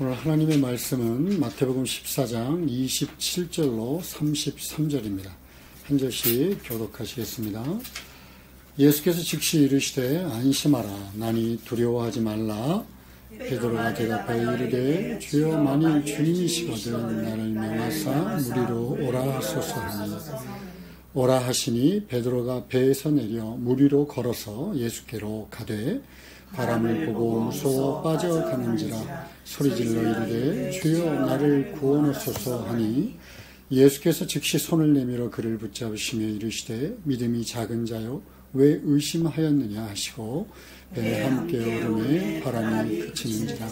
오늘 하나님의 말씀은 마태복음 14장 27절로 33절입니다. 한 절씩 교독하시겠습니다. 예수께서 즉시 이르시되 안심하라 나니 두려워하지 말라. 베드로가 대답하여 이르되 주여 만일 주님이시거든 나를 명하사 무리로 오라 하소서 하니 오라 하시니 베드로가 배에서 내려 물 위로 걸어서 예수께로 가되 바람을 보고 무서워 빠져가는지라 소리질러 이르되 주여 나를 구원하소서 하니 예수께서 즉시 손을 내밀어 그를 붙잡으시며 이르시되 믿음이 작은 자요 왜 의심하였느냐 하시고 배에 함께 오르매 바람이 그치는지라.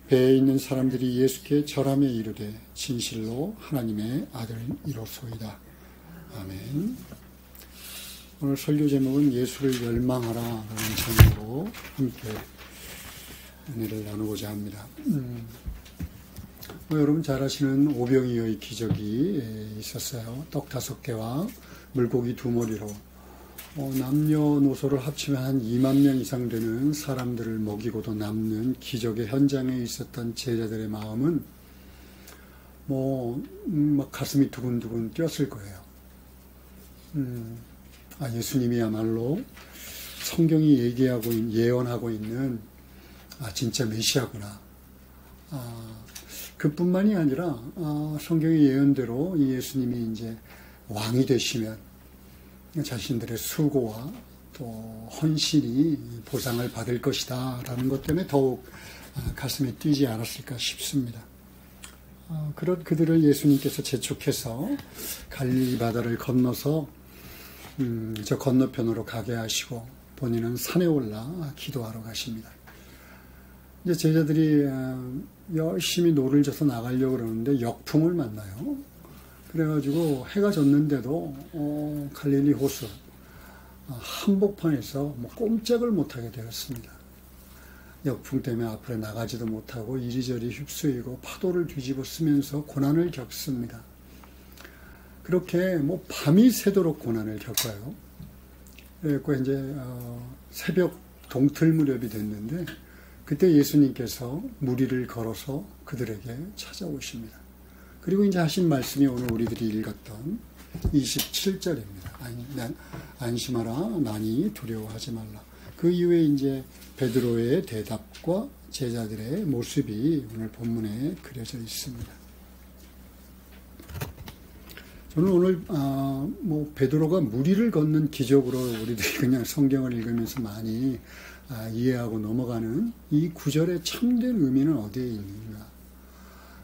배에 있는 사람들이 예수께 절하며 이르되 진실로 하나님의 아들이로소이다. 아멘. 오늘 설교 제목은 예수를 열망하라 라는 제목으로 함께 은혜를 나누고자 합니다. 여러분 잘 아시는 오병이어의 기적이 있었어요. 떡 5개와 물고기 2마리로 남녀노소를 합치면 한 2만 명 이상 되는 사람들을 먹이고도 남는 기적의 현장에 있었던 제자들의 마음은 막 가슴이 두근두근 뛰었을 거예요. 예수님이야말로 성경이 예언하고 있는 진짜 메시아구나. 그뿐만이 아니라 성경의 예언대로 이 예수님이 이제 왕이 되시면 자신들의 수고와 또 헌신이 보상을 받을 것이다 라는 것 때문에 더욱 가슴에 뛰지 않았을까 싶습니다. 그런 그들을 예수님께서 재촉해서 갈릴리 바다를 건너서 저 건너편으로 가게 하시고 본인은 산에 올라 기도하러 가십니다. 이제 제자들이 열심히 노를 져서 나가려고 그러는데 역풍을 만나요. 그래가지고 해가 졌는데도 갈릴리 호수 한복판에서 꼼짝을 못하게 되었습니다. 역풍 때문에 앞으로 나가지도 못하고 이리저리 휩쓸리고 파도를 뒤집어 쓰면서 고난을 겪습니다. 그렇게 밤이 새도록 고난을 겪어요. 그래서 이제 새벽 동틀 무렵이 됐는데 그때 예수님께서 무리를 걸어서 그들에게 찾아오십니다. 그리고 이제 하신 말씀이 오늘 우리들이 읽었던 27절입니다. 안심하라 나니 두려워하지 말라. 그 이후에 이제 베드로의 대답과 제자들의 모습이 오늘 본문에 그려져 있습니다. 저는 오늘 베드로가 무리를 걷는 기적으로 우리들이 그냥 성경을 읽으면서 많이 이해하고 넘어가는 이 구절의 참된 의미는 어디에 있는가?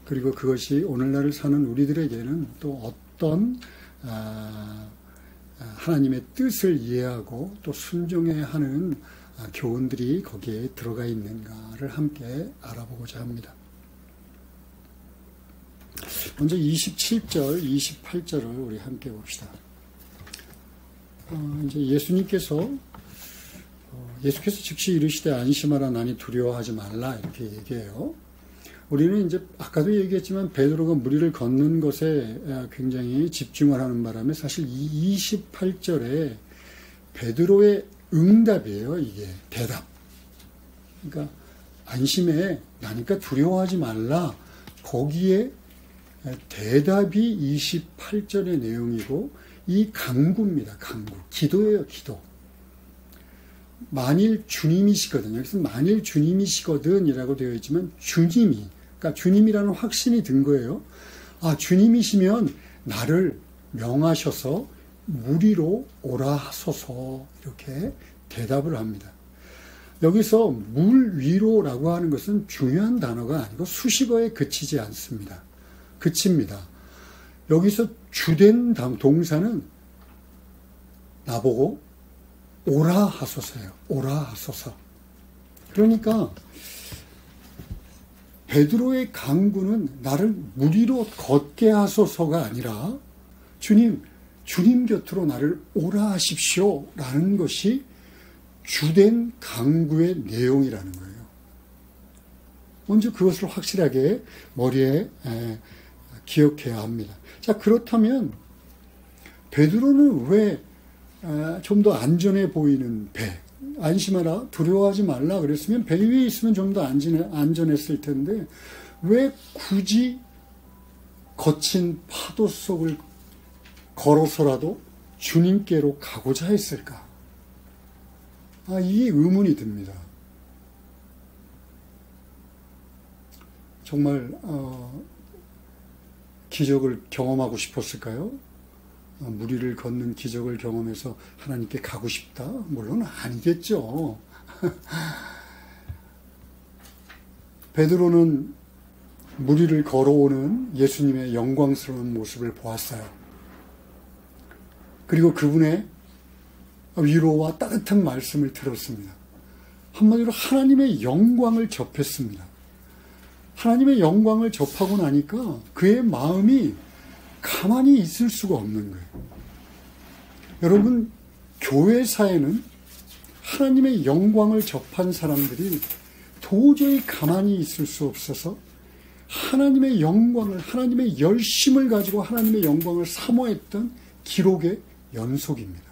그리고 그것이 오늘날을 사는 우리들에게는 또 어떤 하나님의 뜻을 이해하고 또 순종해야 하는 교훈들이 거기에 들어가 있는가를 함께 알아보고자 합니다. 먼저 27절, 28절을 우리 함께 봅시다. 이제 예수께서 즉시 이르시되 안심하라 나니 두려워하지 말라 이렇게 얘기해요. 우리는 이제 아까도 얘기했지만 베드로가 무리를 걷는 것에 굉장히 집중을 하는 바람에 사실 이 28절에 베드로의 응답이에요. 이게 대답. 그러니까 안심해 나니까 두려워하지 말라. 거기에 대답이 28절의 내용이고 이 강구입니다. 강구. 기도예요. 기도. 만일 주님이시거든. 여기서 만일 주님이시거든 이라고 되어 있지만 그러니까 주님이라는 확신이 든 거예요. 주님이시면 나를 명하셔서 무리로 오라 하소서 이렇게 대답을 합니다. 여기서 물 위로라고 하는 것은 중요한 단어가 아니고 수식어에 그치지 않습니다. 그칩니다. 여기서 주된 동사는 나보고 오라 하소서예요. 오라 하소서. 그러니까 베드로의 강구는 나를 무리로 걷게 하소서가 아니라 주님 곁으로 나를 오라 하십시오 라는 것이 주된 강구의 내용이라는 거예요. 먼저 그것을 확실하게 머리에 기억해야 합니다. 자, 그렇다면 베드로는 왜 좀 더 안전해 보이는 배, 안심하라 두려워하지 말라 그랬으면 배 위에 있으면 좀 더 안전했을 텐데 왜 굳이 거친 파도 속을 걸어서라도 주님께로 가고자 했을까? 이게 의문이 듭니다. 정말 기적을 경험하고 싶었을까요? 무리를 걷는 기적을 경험해서 하나님께 가고 싶다? 물론 아니겠죠. 베드로는 무리를 걸어오는 예수님의 영광스러운 모습을 보았어요. 그리고 그분의 위로와 따뜻한 말씀을 들었습니다. 한마디로 하나님의 영광을 접했습니다. 하나님의 영광을 접하고 나니까 그의 마음이 가만히 있을 수가 없는 거예요. 여러분, 교회사에는 하나님의 영광을 접한 사람들이 도저히 가만히 있을 수 없어서 하나님의 영광을, 하나님의 열심을 가지고 하나님의 영광을 사모했던 기록의 연속입니다.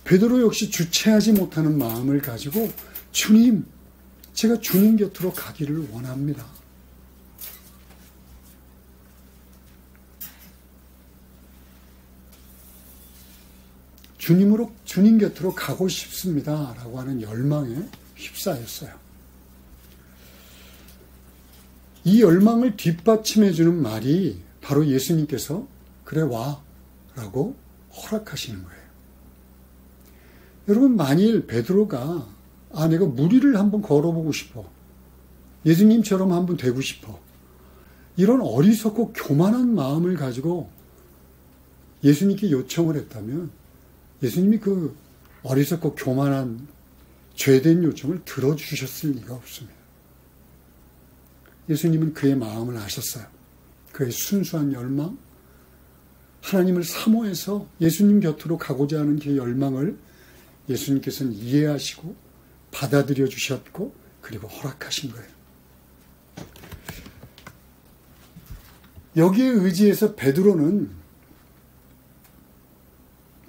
베드로 역시 주체하지 못하는 마음을 가지고 주님, 제가 주님 곁으로 가기를 원합니다. 주님 곁으로 가고 싶습니다. 라고 하는 열망에 휩싸였어요. 이 열망을 뒷받침해주는 말이 바로 예수님께서 그래 와 라고 허락하시는 거예요. 여러분, 만일 베드로가 내가 무리를 한번 걸어보고 싶어, 예수님처럼 한번 되고 싶어, 이런 어리석고 교만한 마음을 가지고 예수님께 요청을 했다면 예수님이 그 어리석고 교만한 죄된 요청을 들어주셨을 리가 없습니다. 예수님은 그의 마음을 아셨어요. 그의 순수한 열망, 하나님을 사모해서 예수님 곁으로 가고자 하는 그 열망을 예수님께서는 이해하시고 받아들여 주셨고 그리고 허락하신 거예요. 여기에 의지해서 베드로는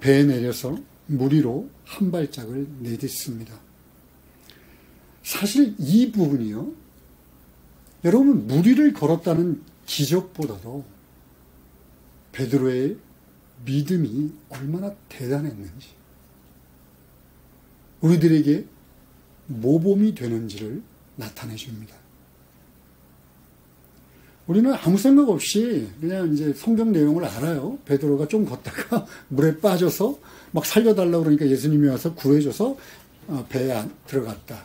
배에 내려서 무리로 한 발짝을 내딛습니다. 사실 이 부분이요, 여러분, 무리를 걸었다는 기적보다도 베드로의 믿음이 얼마나 대단했는지, 우리들에게 모범이 되는지를 나타내 줍니다. 우리는 아무 생각 없이 그냥 이제 성경 내용을 알아요. 베드로가 좀 걷다가 물에 빠져서 막 살려달라고 그러니까 예수님이 와서 구해줘서 배에 들어갔다.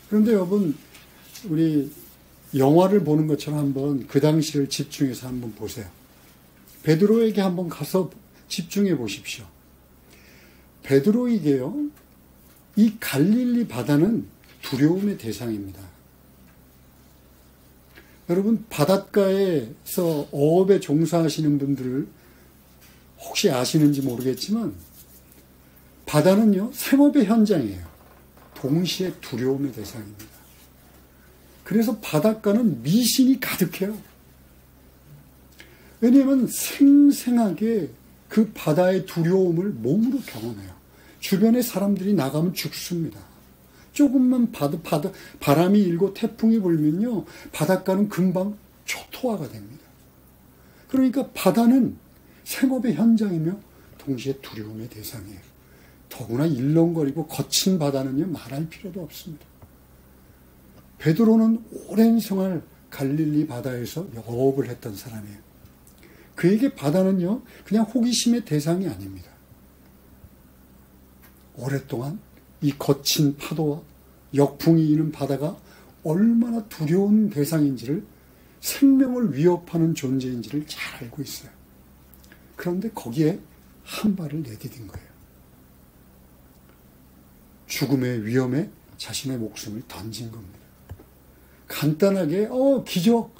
그런데 여러분, 우리 영화를 보는 것처럼 한번 그 당시를 집중해서 한번 보세요. 베드로에게 한번 가서 집중해 보십시오. 베드로에게요, 이 갈릴리 바다는 두려움의 대상입니다. 여러분, 바닷가에서 어업에 종사하시는 분들을 혹시 아시는지 모르겠지만 바다는요, 생업의 현장이에요. 동시에 두려움의 대상입니다. 그래서 바닷가는 미신이 가득해요. 왜냐하면 생생하게 그 바다의 두려움을 몸으로 경험해요. 주변에 사람들이 나가면 죽습니다. 조금만 바람이 일고 태풍이 불면요, 바닷가는 금방 초토화가 됩니다. 그러니까 바다는 생업의 현장이며 동시에 두려움의 대상이에요. 더구나 일렁거리고 거친 바다는요, 말할 필요도 없습니다. 베드로는 오랜 생활 갈릴리 바다에서 영업을 했던 사람이에요. 그에게 바다는요, 그냥 호기심의 대상이 아닙니다. 오랫동안 이 거친 파도와 역풍이 이는 바다가 얼마나 두려운 대상인지를, 생명을 위협하는 존재인지를 잘 알고 있어요. 그런데 거기에 한 발을 내디딘 거예요. 죽음의 위험에 자신의 목숨을 던진 겁니다. 간단하게 기적,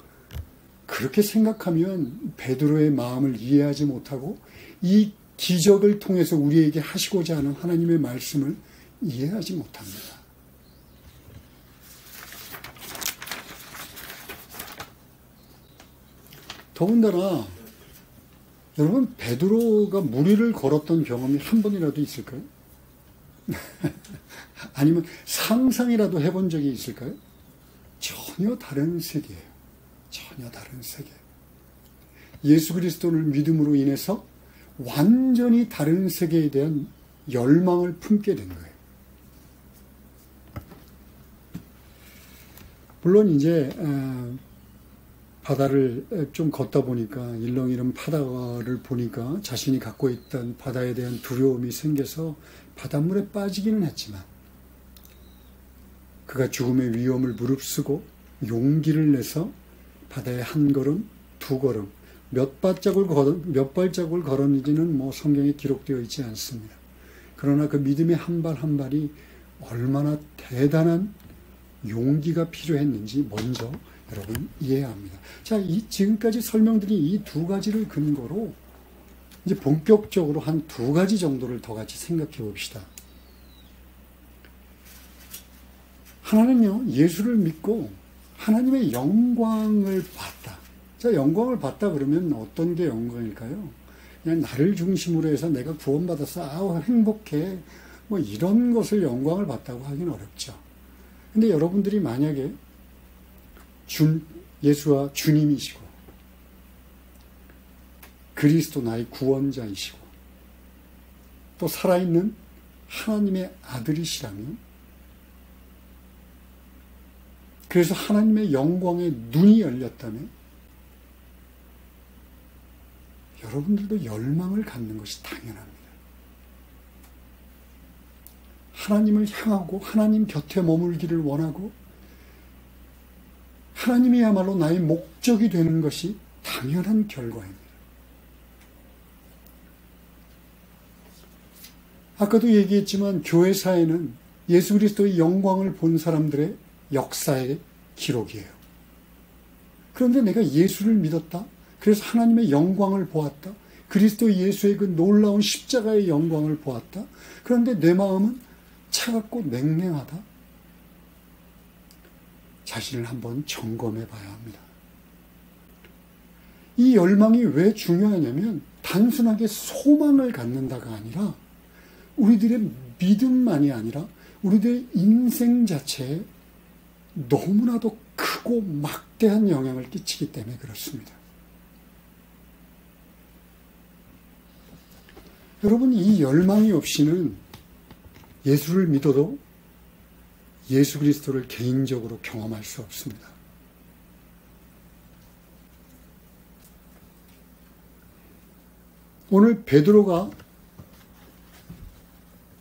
그렇게 생각하면 베드로의 마음을 이해하지 못하고 이 기적을 통해서 우리에게 하시고자 하는 하나님의 말씀을 이해하지 못합니다. 더군다나 여러분, 베드로가 무리를 걸었던 경험이 한 번이라도 있을까요? 아니면 상상이라도 해본 적이 있을까요? 전혀 다른 세계예요. 전혀 다른 세계. 예수 그리스도를 믿음으로 인해서 완전히 다른 세계에 대한 열망을 품게 된 거예요. 물론 이제 바다를 좀 걷다 보니까 일렁이는 바다를 보니까 자신이 갖고 있던 바다에 대한 두려움이 생겨서 바닷물에 빠지기는 했지만 그가 죽음의 위험을 무릅쓰고 용기를 내서 바다에 한 걸음, 두 걸음, 몇 발자국을 걸었는지는 뭐 성경에 기록되어 있지 않습니다. 그러나 그 믿음의 한 발 한 발이 얼마나 대단한 용기가 필요했는지 먼저 여러분 이해해야 합니다. 자, 지금까지 설명드린 이 두 가지를 근거로 이제 본격적으로 한 두 가지 정도를 더 같이 생각해 봅시다. 하나는요, 예수를 믿고 하나님의 영광을 봤다. 자, 영광을 봤다 그러면 어떤 게 영광일까요? 그냥 나를 중심으로 해서 내가 구원받아서 아우 행복해 뭐 이런 것을 영광을 봤다고 하긴 어렵죠. 근데 여러분들이 만약에 예수와 주님이시고 그리스도 나의 구원자이시고 또 살아있는 하나님의 아들이시라면, 그래서 하나님의 영광에 눈이 열렸다면 여러분들도 열망을 갖는 것이 당연합니다. 하나님을 향하고 하나님 곁에 머물기를 원하고 하나님이야말로 나의 목적이 되는 것이 당연한 결과입니다. 아까도 얘기했지만 교회사에는 예수 그리스도의 영광을 본 사람들의 역사의 기록이에요. 그런데 내가 예수를 믿었다. 그래서 하나님의 영광을 보았다. 그리스도 예수의 그 놀라운 십자가의 영광을 보았다. 그런데 내 마음은 차갑고 냉랭하다. 자신을 한번 점검해 봐야 합니다. 이 열망이 왜 중요하냐면 단순하게 소망을 갖는다가 아니라 우리들의 믿음만이 아니라 우리들의 인생 자체에 너무나도 크고 막대한 영향을 끼치기 때문에 그렇습니다. 여러분, 이 열망이 없이는 예수를 믿어도 예수 그리스도를 개인적으로 경험할 수 없습니다.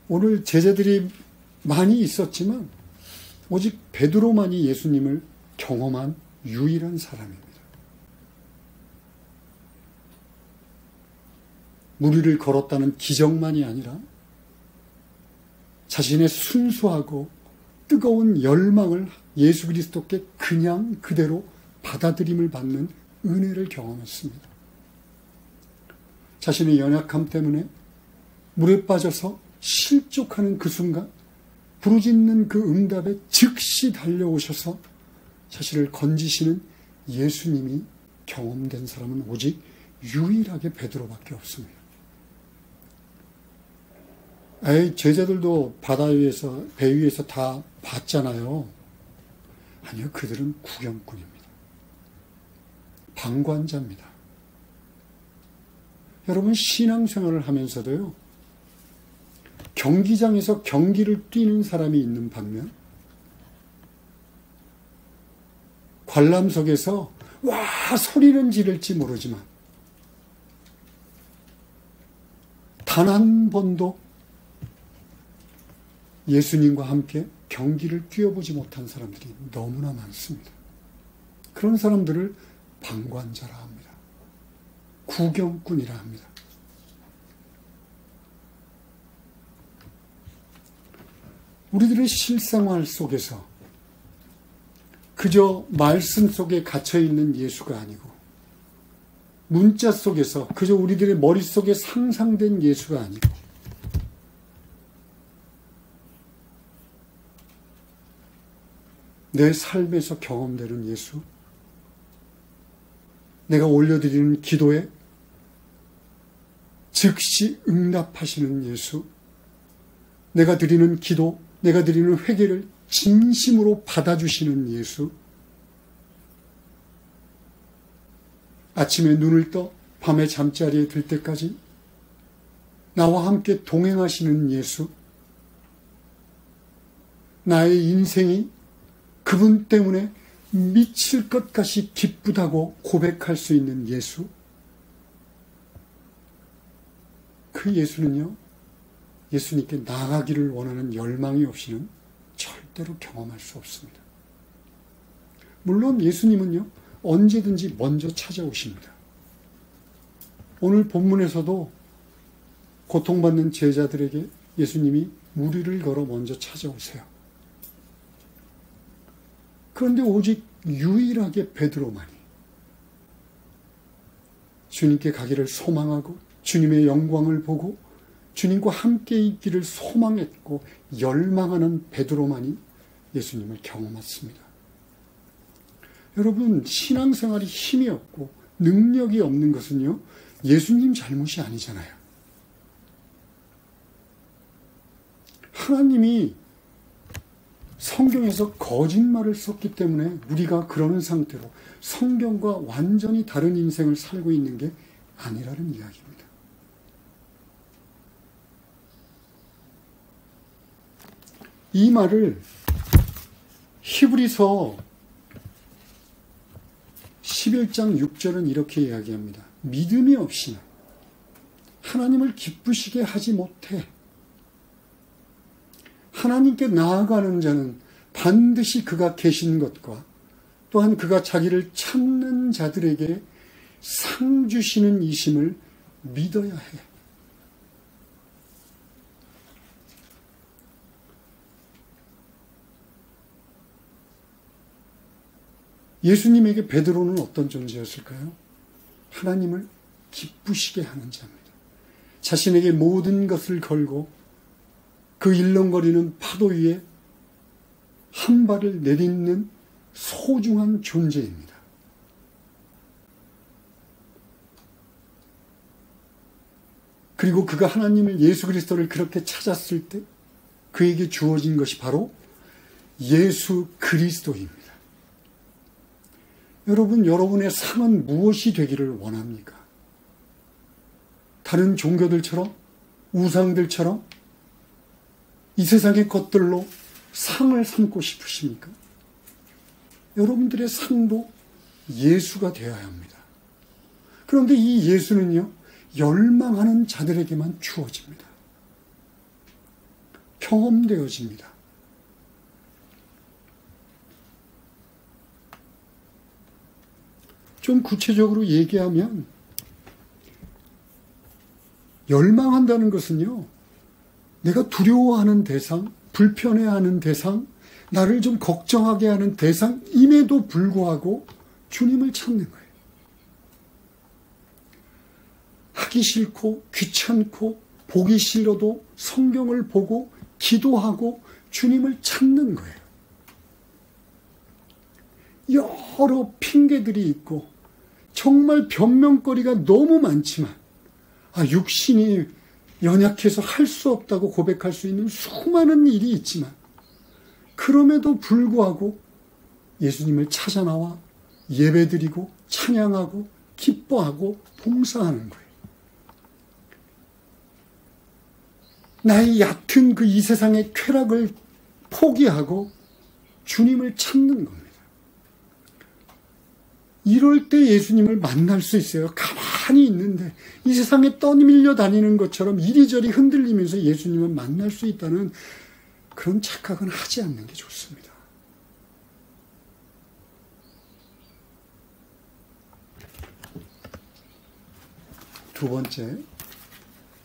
오늘 제자들이 많이 있었지만 오직 베드로만이 예수님을 경험한 유일한 사람입니다. 무리를 걸었다는 기적만이 아니라 자신의 순수하고 뜨거운 열망을 예수 그리스도께 그냥 그대로 받아들임을 받는 은혜를 경험했습니다. 자신의 연약함 때문에 물에 빠져서 실족하는 그 순간 부르짖는 그 응답에 즉시 달려오셔서 자신을 건지시는 예수님이 경험된 사람은 오직 유일하게 베드로밖에 없습니다. 제자들도 바다 위에서, 배 위에서 다 봤잖아요. 아니요, 그들은 구경꾼입니다. 방관자입니다. 여러분, 신앙생활을 하면서도요, 경기장에서 경기를 뛰는 사람이 있는 반면 관람석에서 와 소리는 지를지 모르지만 단 한 번도 예수님과 함께 경기를 뛰어보지 못한 사람들이 너무나 많습니다. 그런 사람들을 방관자라 합니다. 구경꾼이라 합니다. 우리들의 실생활 속에서 그저 말씀 속에 갇혀있는 예수가 아니고 문자 속에서 그저 우리들의 머릿속에 상상된 예수가 아니고 내 삶에서 경험되는 예수, 내가 올려드리는 기도에 즉시 응답하시는 예수, 내가 드리는 기도, 내가 드리는 회개를 진심으로 받아주시는 예수, 아침에 눈을 떠 밤에 잠자리에 들 때까지 나와 함께 동행하시는 예수, 나의 인생이 그분 때문에 미칠 것 같이 기쁘다고 고백할 수 있는 예수, 그 예수는요, 예수님께 나아가기를 원하는 열망이 없이는 절대로 경험할 수 없습니다. 물론 예수님은요, 언제든지 먼저 찾아오십니다. 오늘 본문에서도 고통받는 제자들에게 예수님이 무리를 걸어 먼저 찾아오세요. 그런데 오직 유일하게 베드로만이 주님께 가기를 소망하고 주님의 영광을 보고 주님과 함께 있기를 소망했고 열망하는 베드로만이 예수님을 경험했습니다. 여러분, 신앙생활이 힘이 없고 능력이 없는 것은요, 예수님 잘못이 아니잖아요. 하나님이 성경에서 거짓말을 썼기 때문에 우리가 그러는 상태로 성경과 완전히 다른 인생을 살고 있는 게 아니라는 이야기입니다. 이 말을 히브리서 11장 6절은 이렇게 이야기합니다. 믿음이 없이는 하나님을 기쁘시게 하지 못해. 하나님께 나아가는 자는 반드시 그가 계신 것과 또한 그가 자기를 찾는 자들에게 상 주시는 이심을 믿어야 해. 예수님에게 베드로는 어떤 존재였을까요? 하나님을 기쁘시게 하는 자입니다. 자신에게 모든 것을 걸고 그 일렁거리는 파도 위에 한 발을 내딛는 소중한 존재입니다. 그리고 그가 하나님을 예수 그리스도를 그렇게 찾았을 때 그에게 주어진 것이 바로 예수 그리스도입니다. 여러분, 여러분의 상은 무엇이 되기를 원합니까? 다른 종교들처럼, 우상들처럼 이 세상의 것들로 상을 삼고 싶으십니까? 여러분들의 상도 예수가 되어야 합니다. 그런데 이 예수는요, 열망하는 자들에게만 주어집니다. 경험되어집니다. 좀 구체적으로 얘기하면 열망한다는 것은요, 내가 두려워하는 대상, 불편해하는 대상, 나를 좀 걱정하게 하는 대상임에도 불구하고 주님을 찾는 거예요. 하기 싫고 귀찮고 보기 싫어도 성경을 보고 기도하고 주님을 찾는 거예요. 여러 핑계들이 있고 정말 변명거리가 너무 많지만 육신이 연약해서 할 수 없다고 고백할 수 있는 수많은 일이 있지만 그럼에도 불구하고 예수님을 찾아 나와 예배드리고 찬양하고 기뻐하고 봉사하는 거예요. 나의 얕은 그 이 세상의 쾌락을 포기하고 주님을 찾는 겁니다. 이럴 때 예수님을 만날 수 있어요. 가만히 있는데 이 세상에 떠밀려 다니는 것처럼 이리저리 흔들리면서 예수님을 만날 수 있다는 그런 착각은 하지 않는 게 좋습니다. 두 번째,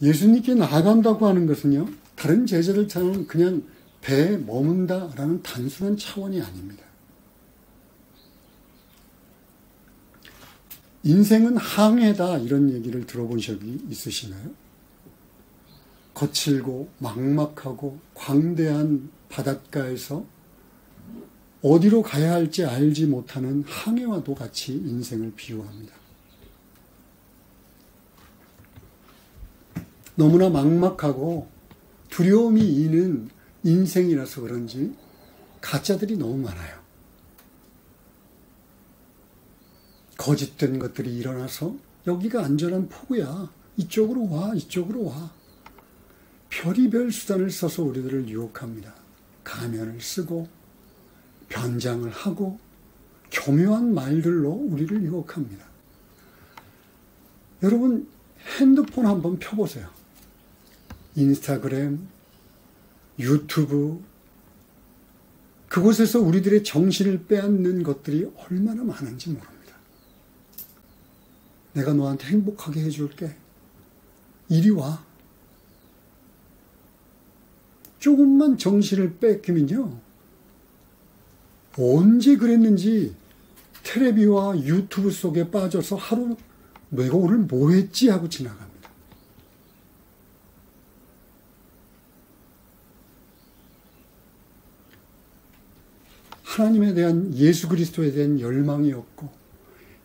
예수님께 나아간다고 하는 것은요, 다른 제자들처럼 그냥 배에 머문다라는 단순한 차원이 아닙니다. 인생은 항해다, 이런 얘기를 들어본 적이 있으신가요? 거칠고 막막하고 광대한 바닷가에서 어디로 가야 할지 알지 못하는 항해와도 같이 인생을 비유합니다. 너무나 막막하고 두려움이 이는 인생이라서 그런지 가짜들이 너무 많아요. 거짓된 것들이 일어나서 여기가 안전한 포구야. 이쪽으로 와, 이쪽으로 와. 별의별 수단을 써서 우리들을 유혹합니다. 가면을 쓰고 변장을 하고 교묘한 말들로 우리를 유혹합니다. 여러분 핸드폰 한번 펴보세요. 인스타그램, 유튜브, 그곳에서 우리들의 정신을 빼앗는 것들이 얼마나 많은지 모릅니다. 내가 너한테 행복하게 해줄게. 이리 와. 조금만 정신을 뺏기면요. 언제 그랬는지 텔레비와 유튜브 속에 빠져서 하루 내가 오늘 뭐 했지 하고 지나갑니다. 하나님에 대한 예수 그리스도에 대한 열망이 없고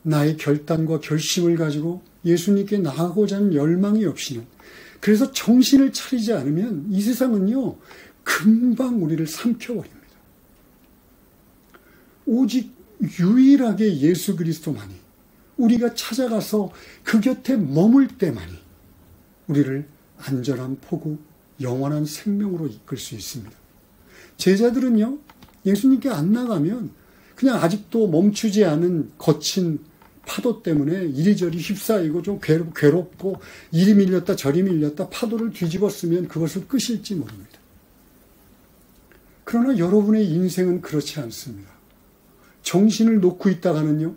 나의 결단과 결심을 가지고 예수님께 나아가고자 하는 열망이 없이는 그래서 정신을 차리지 않으면 이 세상은요 금방 우리를 삼켜버립니다. 오직 유일하게 예수 그리스도만이 우리가 찾아가서 그 곁에 머물 때만이 우리를 안전한 포구, 영원한 생명으로 이끌 수 있습니다. 제자들은요 예수님께 안 나가면 그냥 아직도 멈추지 않은 거친 파도 때문에 이리저리 휩싸이고 좀 괴롭고 이리 밀렸다 저리 밀렸다 파도를 뒤집었으면 그것을 끝일지 모릅니다. 그러나 여러분의 인생은 그렇지 않습니다. 정신을 놓고 있다가는요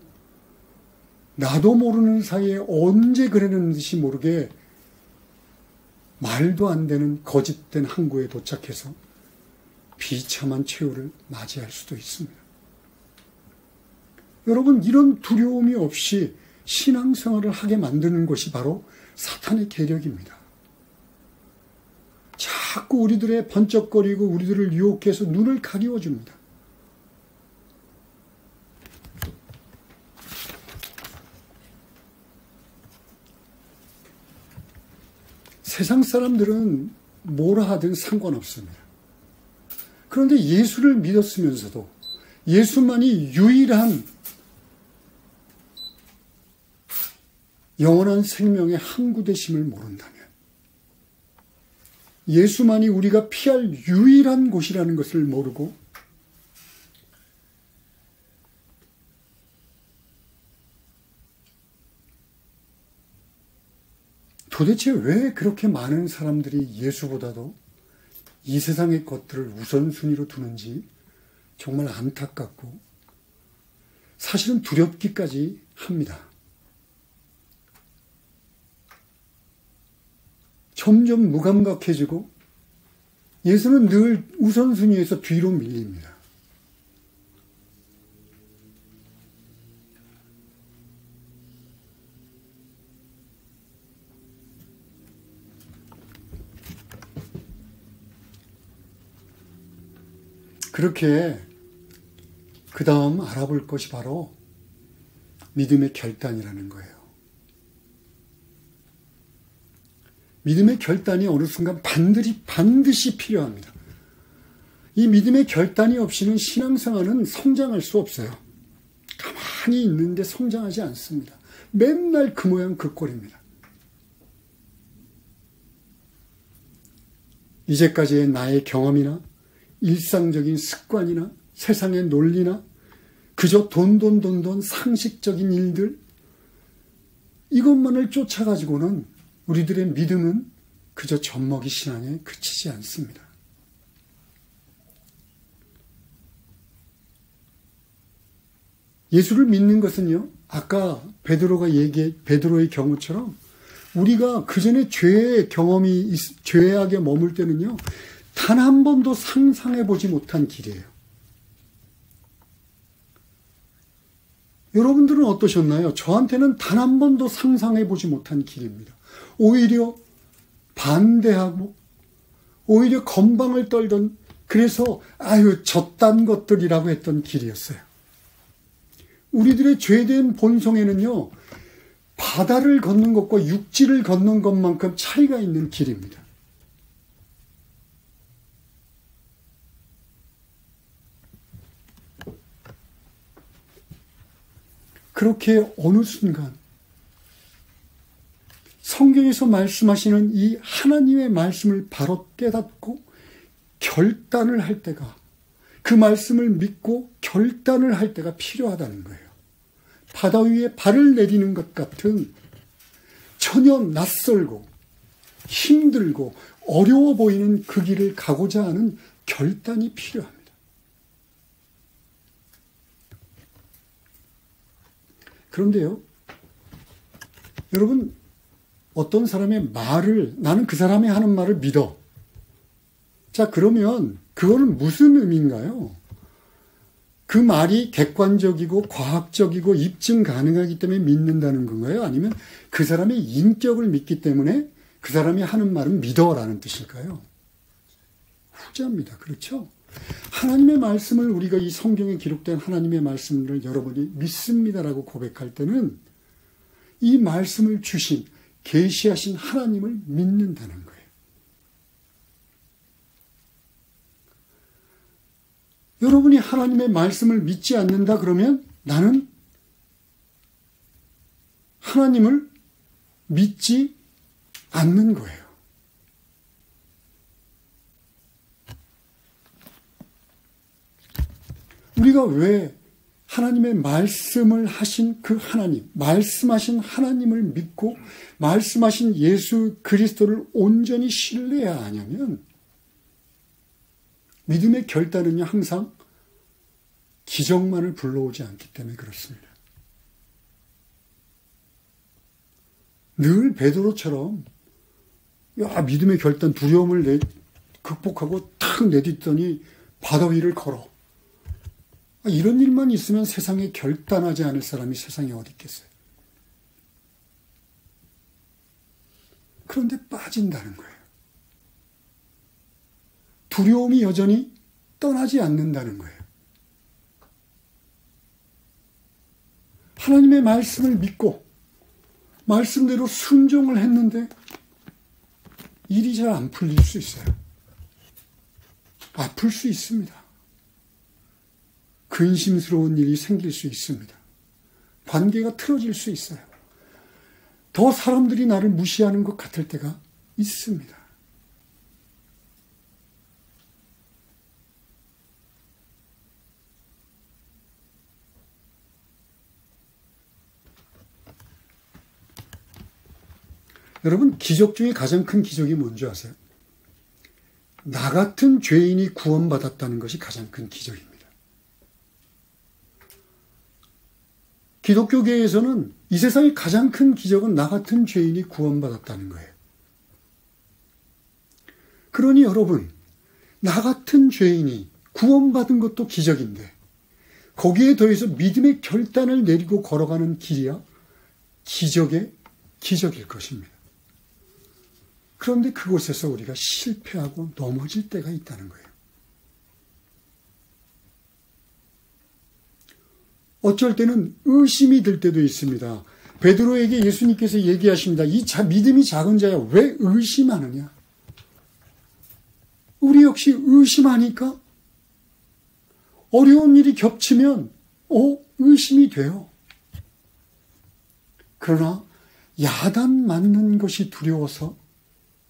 나도 모르는 사이에 언제 그랬는지 모르게 말도 안 되는 거짓된 항구에 도착해서 비참한 최후를 맞이할 수도 있습니다. 여러분 이런 두려움이 없이 신앙생활을 하게 만드는 것이 바로 사탄의 계략입니다. 자꾸 우리들의 번쩍거리고 우리들을 유혹해서 눈을 가리워줍니다. 세상 사람들은 뭐라 하든 상관없습니다. 그런데 예수를 믿었으면서도 예수만이 유일한 영원한 생명의 항구 되심을 모른다면 예수만이 우리가 피할 유일한 곳이라는 것을 모르고 도대체 왜 그렇게 많은 사람들이 예수보다도 이 세상의 것들을 우선순위로 두는지 정말 안타깝고 사실은 두렵기까지 합니다. 점점 무감각해지고 예수는 늘 우선순위에서 뒤로 밀립니다. 그렇게 그 다음 알아볼 것이 바로 믿음의 결단이라는 거예요. 믿음의 결단이 어느 순간 반드시 필요합니다. 이 믿음의 결단이 없이는 신앙생활은 성장할 수 없어요. 가만히 있는데 성장하지 않습니다. 맨날 그 모양 그 꼴입니다. 이제까지의 나의 경험이나 일상적인 습관이나 세상의 논리나 그저 돈 상식적인 일들 이것만을 쫓아가지고는 우리들의 믿음은 그저 젖먹이 신앙에 그치지 않습니다. 예수를 믿는 것은요, 아까 베드로의 경우처럼 우리가 그전에 죄악에 머물 때는요, 단 한 번도 상상해 보지 못한 길이에요. 여러분들은 어떠셨나요? 저한테는 단 한 번도 상상해 보지 못한 길입니다. 오히려 반대하고 오히려 건방을 떨던 그래서 젖단 것들이라고 했던 길이었어요. 우리들의 죄된 본성에는요. 바다를 걷는 것과 육지를 걷는 것만큼 차이가 있는 길입니다. 그렇게 어느 순간 성경에서 말씀하시는 이 하나님의 말씀을 바로 깨닫고 결단을 할 때가, 그 말씀을 믿고 결단을 할 때가 필요하다는 거예요. 바다 위에 발을 내디는 것 같은 전혀 낯설고 힘들고 어려워 보이는 그 길을 가고자 하는 결단이 필요합니다. 그런데요, 여러분, 어떤 사람의 말을, 나는 그 사람이 하는 말을 믿어. 자, 그러면 그거는 무슨 의미인가요? 그 말이 객관적이고 과학적이고 입증 가능하기 때문에 믿는다는 건가요? 아니면 그 사람의 인격을 믿기 때문에 그 사람이 하는 말은 믿어라는 뜻일까요? 후자입니다. 그렇죠? 하나님의 말씀을, 우리가 이 성경에 기록된 하나님의 말씀을 여러분이 믿습니다라고 고백할 때는 이 말씀을 주신, 계시하신 하나님을 믿는다는 거예요. 여러분이 하나님의 말씀을 믿지 않는다 그러면 나는 하나님을 믿지 않는 거예요. 우리가 왜 하나님의 말씀을 하신 그 하나님, 말씀하신 하나님을 믿고 말씀하신 예수 그리스도를 온전히 신뢰해야 하냐면, 믿음의 결단은요, 항상 기적만을 불러오지 않기 때문에 그렇습니다. 늘 베드로처럼 믿음의 결단, 두려움을 극복하고 탁 내딛더니 바다 위를 걸어. 이런 일만 있으면 세상에 결단하지 않을 사람이 세상에 어디 있겠어요. 그런데 빠진다는 거예요. 두려움이 여전히 떠나지 않는다는 거예요. 하나님의 말씀을 믿고 말씀대로 순종을 했는데 일이 잘 안 풀릴 수 있어요. 아플 수 있습니다. 근심스러운 일이 생길 수 있습니다. 관계가 틀어질 수 있어요. 더 사람들이 나를 무시하는 것 같을 때가 있습니다. 여러분, 기적 중에 가장 큰 기적이 뭔지 아세요? 나 같은 죄인이 구원받았다는 것이 가장 큰 기적입니다. 기독교계에서는 이 세상의 가장 큰 기적은 나 같은 죄인이 구원받았다는 거예요. 그러니 여러분, 나 같은 죄인이 구원받은 것도 기적인데 거기에 더해서 믿음의 결단을 내리고 걸어가는 길이야 기적의 기적일 것입니다. 그런데 그곳에서 우리가 실패하고 넘어질 때가 있다는 거예요. 어쩔 때는 의심이 들 때도 있습니다. 베드로에게 예수님께서 얘기하십니다. 이 믿음이 작은 자야, 왜 의심하느냐? 우리 역시 의심하니까 어려운 일이 겹치면 의심이 돼요. 그러나 야단 맞는 것이 두려워서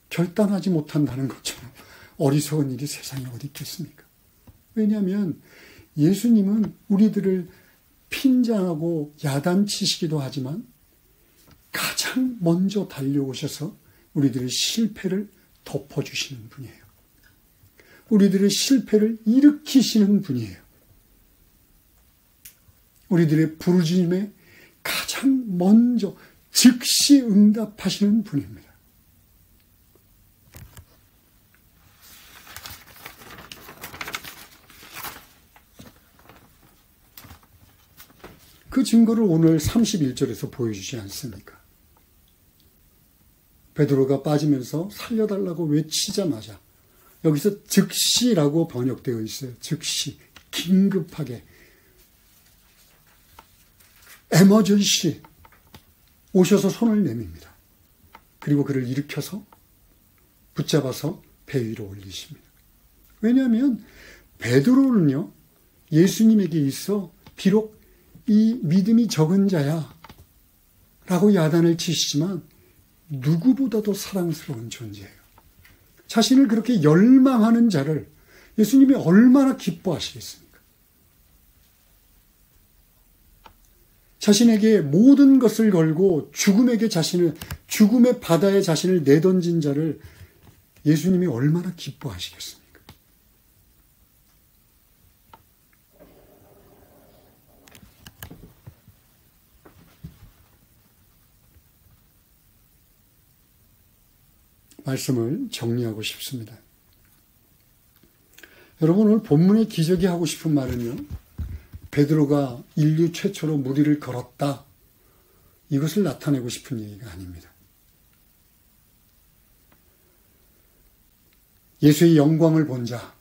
결단하지 못한다는 것처럼 어리석은 일이 세상에 어디 있겠습니까? 왜냐하면 예수님은 우리들을 핀잔하고 야단치시기도 하지만 가장 먼저 달려오셔서 우리들의 실패를 덮어주시는 분이에요. 우리들의 실패를 일으키시는 분이에요. 우리들의 부르짖음에 가장 먼저 즉시 응답하시는 분입니다. 그 증거를 오늘 31절에서 보여주지 않습니까? 베드로가 빠지면서 살려달라고 외치자마자 여기서 즉시라고 번역되어 있어요. 즉시, 긴급하게, 에머전시 오셔서 손을 내밉니다. 그리고 그를 일으켜서 붙잡아서 배 위로 올리십니다. 왜냐하면 베드로는요, 예수님에게 있어 비록 이 믿음이 적은 자야 라고 야단을 치시지만 누구보다도 사랑스러운 존재예요. 자신을 그렇게 열망하는 자를 예수님이 얼마나 기뻐하시겠습니까? 자신에게 모든 것을 걸고 죽음의 바다에 자신을 내던진 자를 예수님이 얼마나 기뻐하시겠습니까? 말씀을 정리하고 싶습니다. 여러분, 오늘 본문의 기적이 하고 싶은 말은요, 베드로가 인류 최초로 무리를 걸었다, 이것을 나타내고 싶은 얘기가 아닙니다. 예수의 영광을 본 자,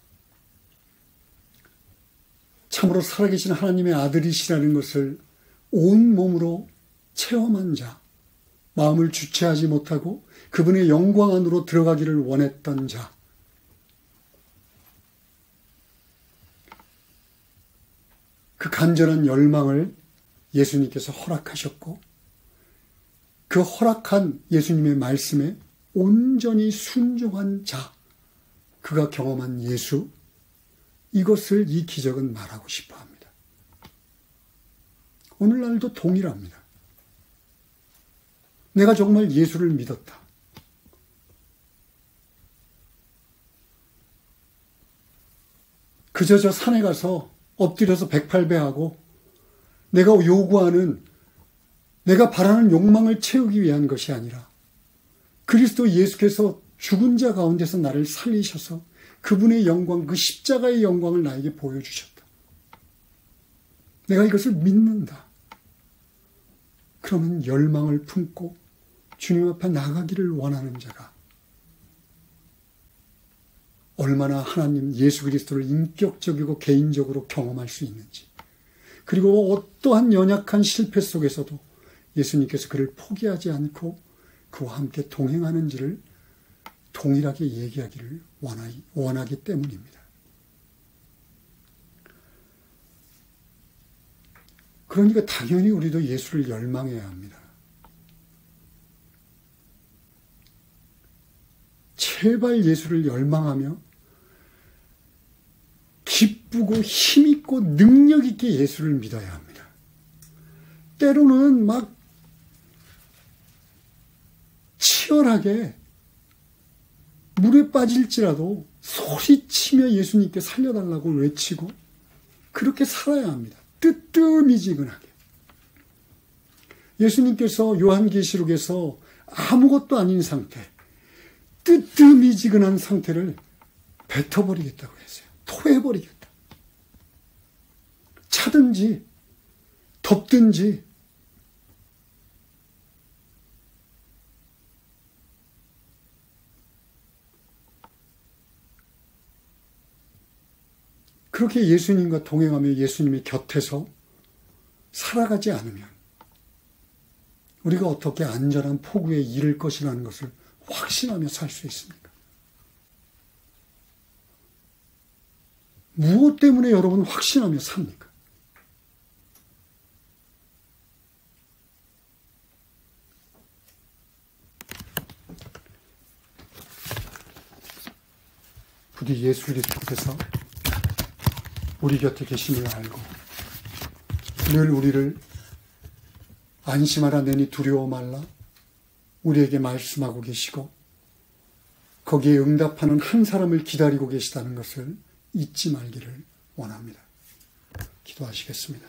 참으로 살아계신 하나님의 아들이시라는 것을 온몸으로 체험한 자, 마음을 주체하지 못하고 그분의 영광 안으로 들어가기를 원했던 자, 그 간절한 열망을 예수님께서 허락하셨고 그 허락한 예수님의 말씀에 온전히 순종한 자, 그가 경험한 예수, 이것을 이 기적은 말하고 싶어 합니다. 오늘날도 동일합니다. 내가 정말 예수를 믿었다. 그저 저 산에 가서 엎드려서 108배하고 내가 요구하는, 내가 바라는 욕망을 채우기 위한 것이 아니라 그리스도 예수께서 죽은 자 가운데서 나를 살리셔서 그분의 영광, 그 십자가의 영광을 나에게 보여주셨다. 내가 이것을 믿는다. 그러면 열망을 품고 주님 앞에 나가기를 원하는 자가 얼마나 하나님 예수 그리스도를 인격적이고 개인적으로 경험할 수 있는지, 그리고 어떠한 연약한 실패 속에서도 예수님께서 그를 포기하지 않고 그와 함께 동행하는지를 동일하게 얘기하기를 원하기 때문입니다. 그러니까 당연히 우리도 예수를 열망해야 합니다. 제발 예수를 열망하며 기쁘고 힘있고 능력있게 예수를 믿어야 합니다. 때로는 막 치열하게 물에 빠질지라도 소리치며 예수님께 살려달라고 외치고 그렇게 살아야 합니다. 뜨뜻미지근하게. 예수님께서 요한계시록에서 아무것도 아닌 상태, 뜨뜻미지근한 상태를 뱉어버리겠다고 했어요. 토해버리겠다. 차든지 덥든지 그렇게 예수님과 동행하며 예수님의 곁에서 살아가지 않으면 우리가 어떻게 안전한 포구에 이를 것이라는 것을 확신하며 살 수 있습니까? 무엇 때문에 여러분 확신하며 삽니까? 부디 예수 그리스도께서 우리 곁에 계심을 알고 늘 우리를 안심하라 내니 두려워 말라 우리에게 말씀하고 계시고 거기에 응답하는 한 사람을 기다리고 계시다는 것을 잊지 말기를 원합니다. 기도하시겠습니다.